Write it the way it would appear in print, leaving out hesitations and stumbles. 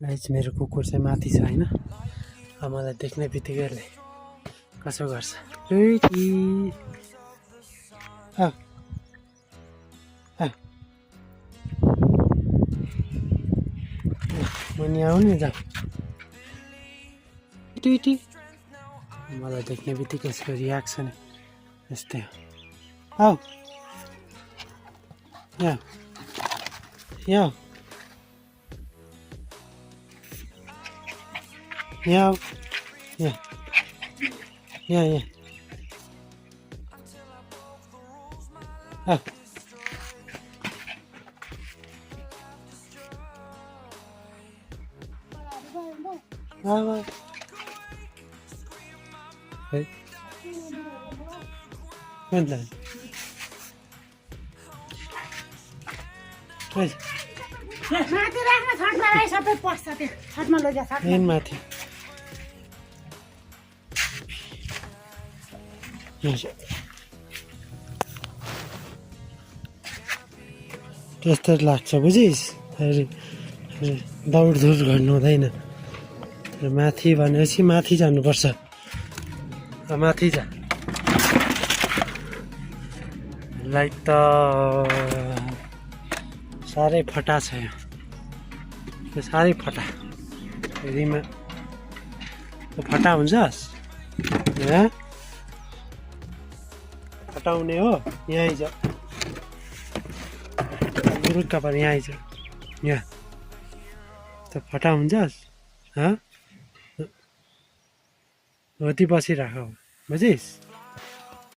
guys मेरो कुकुर चाहिँ माथि छ हैन मलाई देख्ने बित्तिकै कसो गर्छ रुची आ आ मनी आउने जा इटी मलाई देख्ने बित्तिकै यसको रियाक्सन यस्तै हो आऊ यहाँ यहाँ यहाँ यहाँ यहाँ आ आ है भन्दा माथि राख्न छटमा राई सबै पस्छ त्यो छटमा लैजा छटमा माथि त्यस्तो लाग्छ बुझिस् दौडधुड गर्नु हुँदैन माथि भनेपछि माथि जानुपर्छ माथि जा लाइट त साह्रै फटा छ यो साह्रै फटा फेरिमा फटा हुन्छस् फटाउने हो यहाँ आइज गुरुक्क पर यहाँ आइज यहाँ त फटा हुन्छस् होती बसिराख बुझिस्